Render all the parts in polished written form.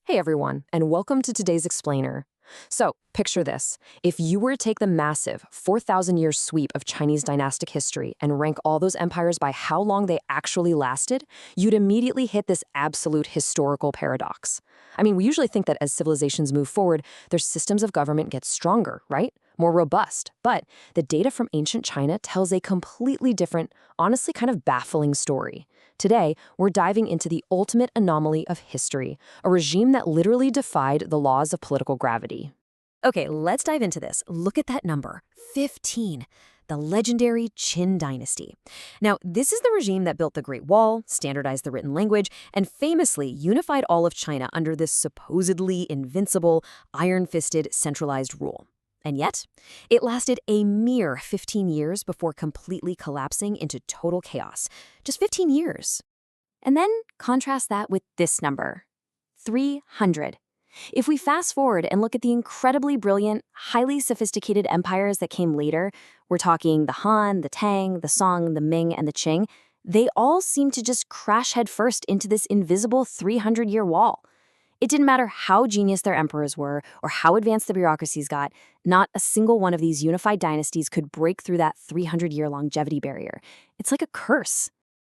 Hey everyone, and welcome to today's explainer. So, picture this. If you were to take the massive 4,000-year sweep of Chinese dynastic history and rank all those empires by how long they actually lasted, you'd immediately hit this absolute historical paradox. I mean, we usually think that as civilizations move forward, their systems of government get stronger, right? More robust. But the data from ancient China tells a completely different, honestly kind of baffling story. Today, we're diving into the ultimate anomaly of history, a regime that literally defied the laws of political gravity. Okay, let's dive into this. Look at that number, 15, the legendary Qin Dynasty. Now, this is the regime that built the Great Wall, standardized the written language, and famously unified all of China under this supposedly invincible, iron-fisted, centralized rule. And yet, it lasted a mere 15 years before completely collapsing into total chaos. Just 15 years. And then contrast that with this number, 300. If we fast forward and look at the incredibly brilliant, highly sophisticated empires that came later, we're talking the Han, the Tang, the Song, the Ming, and the Qing, they all seem to just crash headfirst into this invisible 300-year wall. It didn't matter how genius their emperors were or how advanced the bureaucracies got, not a single one of these unified dynasties could break through that 300-year longevity barrier. It's like a curse.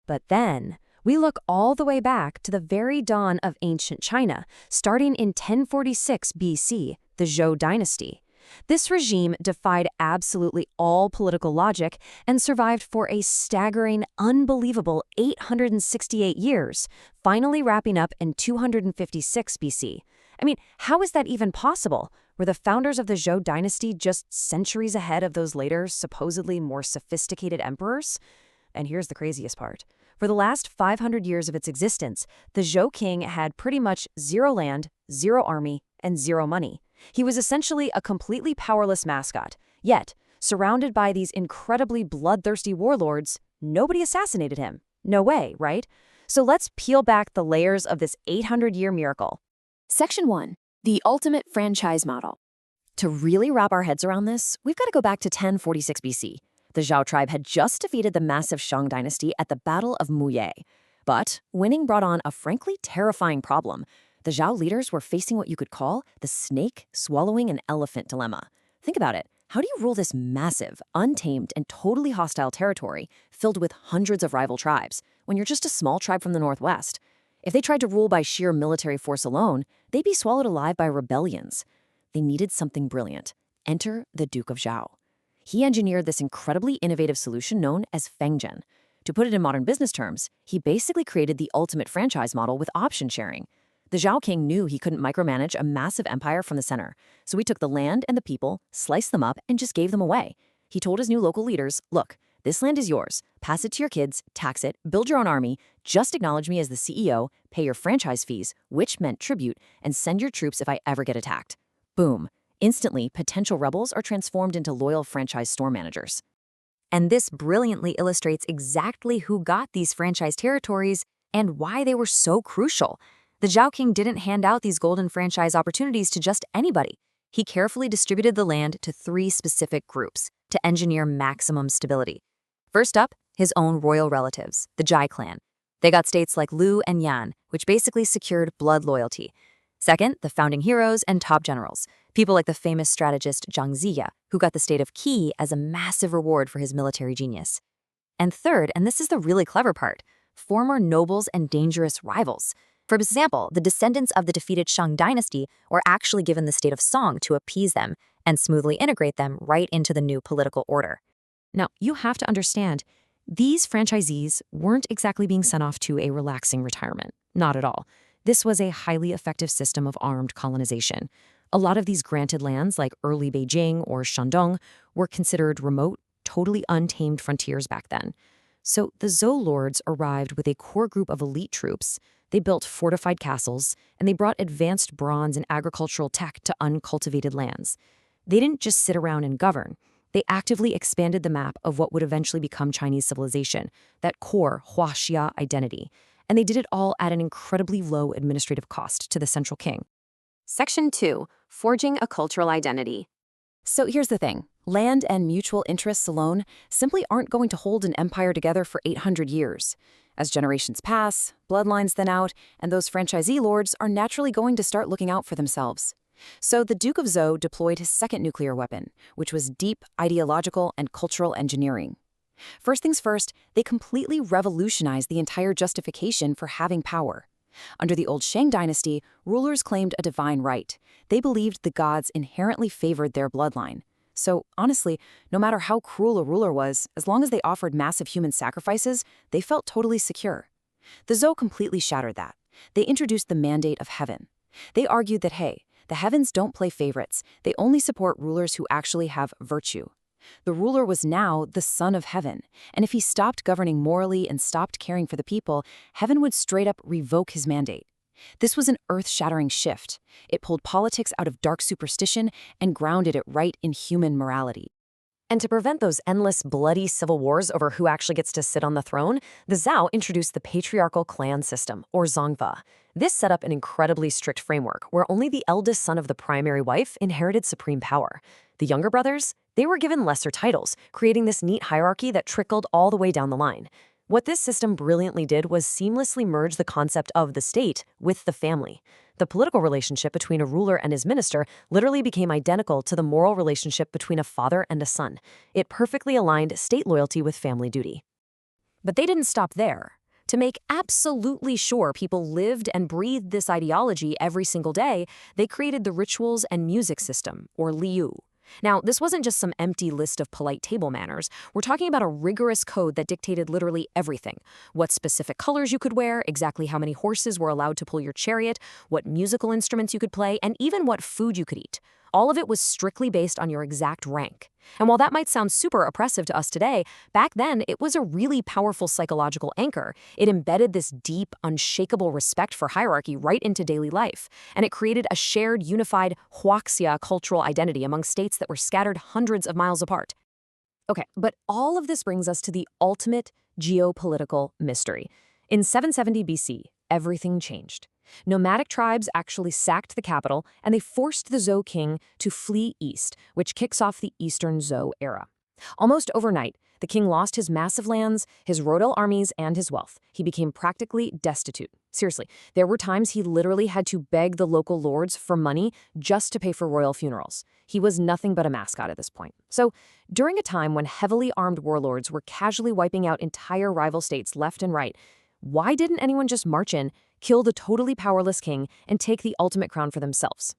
But then, we look all the way back to the very dawn of ancient China, starting in 1046 BC, the Zhou Dynasty. This regime defied absolutely all political logic and survived for a staggering, unbelievable 868 years, finally wrapping up in 256 BC. I mean, how is that even possible? Were the founders of the Zhou Dynasty just centuries ahead of those later, supposedly more sophisticated emperors? And here's the craziest part. For the last 500 years of its existence, the Zhou king had pretty much zero land, zero army, and zero money. He was essentially a completely powerless mascot. Yet, surrounded by these incredibly bloodthirsty warlords, nobody assassinated him. No way, right? So let's peel back the layers of this 800-year miracle. Section 1. The ultimate franchise model. To really wrap our heads around this, we've got to go back to 1046 BC. The Zhao tribe had just defeated the massive Shang Dynasty at the Battle of Muye. But winning brought on a frankly terrifying problem. The Zhao leaders were facing what you could call the snake swallowing an elephant dilemma. Think about it. How do you rule this massive, untamed, and totally hostile territory filled with hundreds of rival tribes when you're just a small tribe from the northwest? If they tried to rule by sheer military force alone, they'd be swallowed alive by rebellions. They needed something brilliant. Enter the Duke of Zhao. He engineered this incredibly innovative solution known as Fengzhen. To put it in modern business terms, he basically created the ultimate franchise model with option sharing. The Zhao king knew he couldn't micromanage a massive empire from the center, so he took the land and the people, sliced them up, and just gave them away. He told his new local leaders, look, this land is yours. Pass it to your kids, tax it, build your own army, just acknowledge me as the CEO, pay your franchise fees, which meant tribute, and send your troops if I ever get attacked. Boom. Instantly, potential rebels are transformed into loyal franchise store managers. And this brilliantly illustrates exactly who got these franchise territories and why they were so crucial. The Zhao king didn't hand out these golden franchise opportunities to just anybody. He carefully distributed the land to 3 specific groups to engineer maximum stability. First up, his own royal relatives, the Zhai clan. They got states like Lu and Yan, which basically secured blood loyalty. Second, the founding heroes and top generals, people like the famous strategist Zhang Ziya, who got the state of Qi as a massive reward for his military genius. And third, and this is the really clever part, former nobles and dangerous rivals. For example, the descendants of the defeated Shang Dynasty were actually given the state of Song to appease them and smoothly integrate them right into the new political order. Now, you have to understand, these franchisees weren't exactly being sent off to a relaxing retirement. Not at all. This was a highly effective system of armed colonization. A lot of these granted lands, like early Beijing or Shandong, were considered remote, totally untamed frontiers back then. So the Zhou lords arrived with a core group of elite troops. They built fortified castles, and they brought advanced bronze and agricultural tech to uncultivated lands. They didn't just sit around and govern. They actively expanded the map of what would eventually become Chinese civilization, that core Huaxia identity. And they did it all at an incredibly low administrative cost to the central king. Section 2. Forging a cultural identity. So here's the thing. Land and mutual interests alone simply aren't going to hold an empire together for 800 years. As generations pass, bloodlines thin out, and those franchisee lords are naturally going to start looking out for themselves. So the Duke of Zhou deployed his second nuclear weapon, which was deep ideological and cultural engineering. First things first, they completely revolutionized the entire justification for having power. Under the old Shang Dynasty, rulers claimed a divine right. They believed the gods inherently favored their bloodline. So, honestly, no matter how cruel a ruler was, as long as they offered massive human sacrifices, they felt totally secure. The Zhou completely shattered that. They introduced the mandate of heaven. They argued that, hey, the heavens don't play favorites. They only support rulers who actually have virtue. The ruler was now the son of heaven, and if he stopped governing morally and stopped caring for the people, heaven would straight up revoke his mandate. This was an earth-shattering shift. It pulled politics out of dark superstition and grounded it right in human morality. And to prevent those endless, bloody civil wars over who actually gets to sit on the throne, the Zhou introduced the patriarchal clan system, or Zongva. This set up an incredibly strict framework where only the eldest son of the primary wife inherited supreme power. The younger brothers, they were given lesser titles, creating this neat hierarchy that trickled all the way down the line. What this system brilliantly did was seamlessly merge the concept of the state with the family. The political relationship between a ruler and his minister literally became identical to the moral relationship between a father and a son. It perfectly aligned state loyalty with family duty. But they didn't stop there. To make absolutely sure people lived and breathed this ideology every single day, they created the rituals and music system, or liu. Now, this wasn't just some empty list of polite table manners. We're talking about a rigorous code that dictated literally everything. What specific colors you could wear, exactly how many horses were allowed to pull your chariot, what musical instruments you could play, and even what food you could eat. All of it was strictly based on your exact rank. And while that might sound super oppressive to us today, back then it was a really powerful psychological anchor. It embedded this deep, unshakable respect for hierarchy right into daily life, and it created a shared, unified huaxia cultural identity among states that were scattered hundreds of miles apart. Okay, but all of this brings us to the ultimate geopolitical mystery. In 770 BC, everything changed. Nomadic tribes actually sacked the capital, and they forced the Zhou king to flee east, which kicks off the Eastern Zhou era. Almost overnight, the king lost his massive lands, his royal armies, and his wealth. He became practically destitute. Seriously, there were times he literally had to beg the local lords for money just to pay for royal funerals. He was nothing but a mascot at this point. So, during a time when heavily armed warlords were casually wiping out entire rival states left and right, why didn't anyone just march in, kill the totally powerless king, and take the ultimate crown for themselves?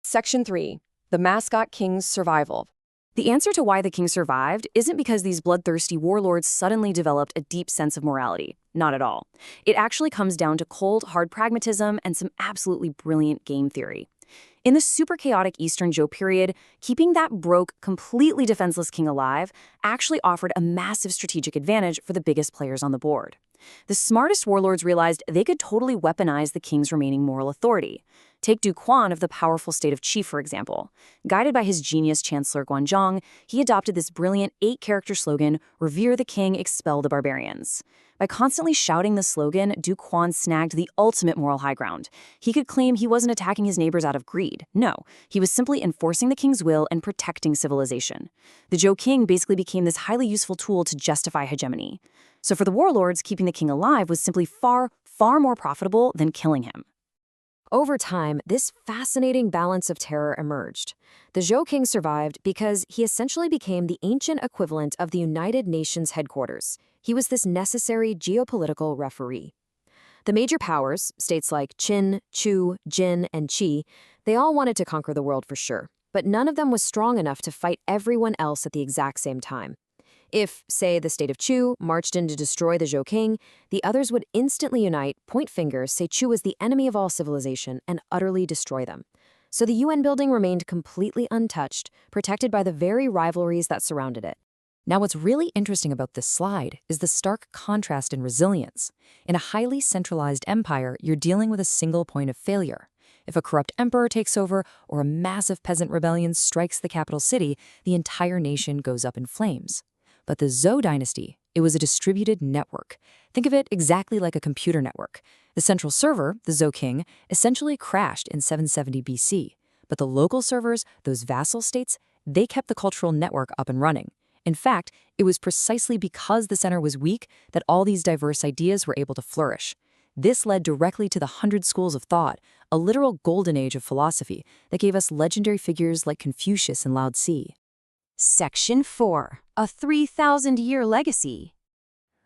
Section 3. The Mascot King's Survival. The answer to why the king survived isn't because these bloodthirsty warlords suddenly developed a deep sense of morality. Not at all. It actually comes down to cold, hard pragmatism and some absolutely brilliant game theory. In the super chaotic Eastern Zhou period, keeping that broke, completely defenseless king alive actually offered a massive strategic advantage for the biggest players on the board. The smartest warlords realized they could totally weaponize the king's remaining moral authority. Take Du Quan of the powerful state of Qi, for example. Guided by his genius Chancellor Guanzhong, he adopted this brilliant 8-character slogan, "Revere the king, expel the barbarians." By constantly shouting the slogan, Du Quan snagged the ultimate moral high ground. He could claim he wasn't attacking his neighbors out of greed. No, he was simply enforcing the king's will and protecting civilization. The Zhou king basically became this highly useful tool to justify hegemony. So for the warlords, keeping the king alive was simply far, far more profitable than killing him. Over time, this fascinating balance of terror emerged. The Zhou king survived because he essentially became the ancient equivalent of the United Nations headquarters. He was this necessary geopolitical referee. The major powers, states like Qin, Chu, Jin, and Qi, they all wanted to conquer the world for sure, but none of them was strong enough to fight everyone else at the exact same time. If, say, the state of Chu marched in to destroy the Zhou king, the others would instantly unite, point fingers, say Chu was the enemy of all civilization, and utterly destroy them. So the UN building remained completely untouched, protected by the very rivalries that surrounded it. Now, what's really interesting about this slide is the stark contrast in resilience. In a highly centralized empire, you're dealing with a single point of failure. If a corrupt emperor takes over or a massive peasant rebellion strikes the capital city, the entire nation goes up in flames. But the Zhou Dynasty, it was a distributed network. Think of it exactly like a computer network. The central server, the Zhou king, essentially crashed in 770 BC. But the local servers, those vassal states, they kept the cultural network up and running. In fact, it was precisely because the center was weak that all these diverse ideas were able to flourish. This led directly to the 100 schools of thought, a literal golden age of philosophy that gave us legendary figures like Confucius and Lao Tzu. Section 4. A 3,000-year legacy.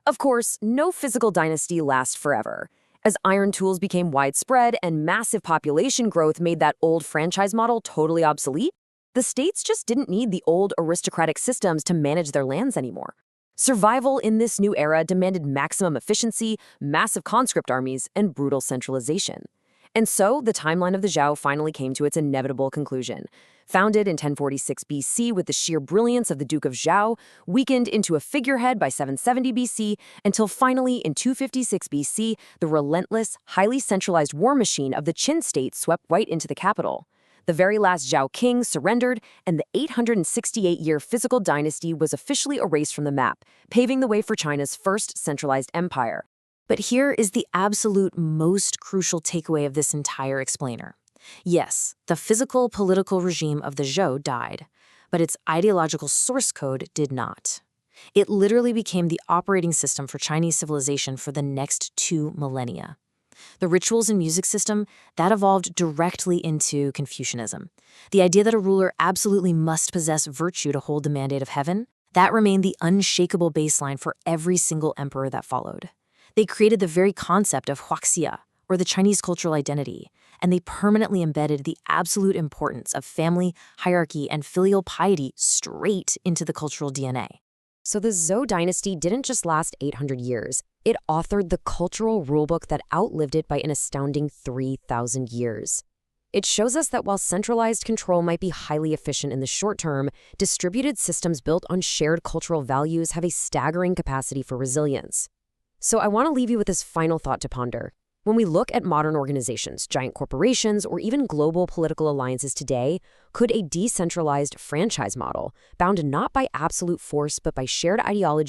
Of course, no physical dynasty lasts forever. As iron tools became widespread and massive population growth made that old franchise model totally obsolete, the states just didn't need the old aristocratic systems to manage their lands anymore. Survival in this new era demanded maximum efficiency, massive conscript armies, and brutal centralization. And so, the timeline of the Zhou finally came to its inevitable conclusion. Founded in 1046 BC with the sheer brilliance of the Duke of Zhou, weakened into a figurehead by 770 BC, until finally, in 256 BC, the relentless, highly centralized war machine of the Qin state swept right into the capital. The very last Zhou king surrendered, and the 868-year physical dynasty was officially erased from the map, paving the way for China's first centralized empire. But here is the absolute most crucial takeaway of this entire explainer. Yes, the physical political regime of the Zhou died, but its ideological source code did not. It literally became the operating system for Chinese civilization for the next 2 millennia. The rituals and music system, that evolved directly into Confucianism. The idea that a ruler absolutely must possess virtue to hold the mandate of heaven, that remained the unshakable baseline for every single emperor that followed. They created the very concept of huaxia, or the Chinese cultural identity, and they permanently embedded the absolute importance of family, hierarchy, and filial piety straight into the cultural DNA. So the Zhou dynasty didn't just last 800 years. It authored the cultural rulebook that outlived it by an astounding 3,000 years. It shows us that while centralized control might be highly efficient in the short term, distributed systems built on shared cultural values have a staggering capacity for resilience. So I want to leave you with this final thought to ponder. When we look at modern organizations, giant corporations, or even global political alliances today, could a decentralized franchise model, bound not by absolute force but by shared ideology,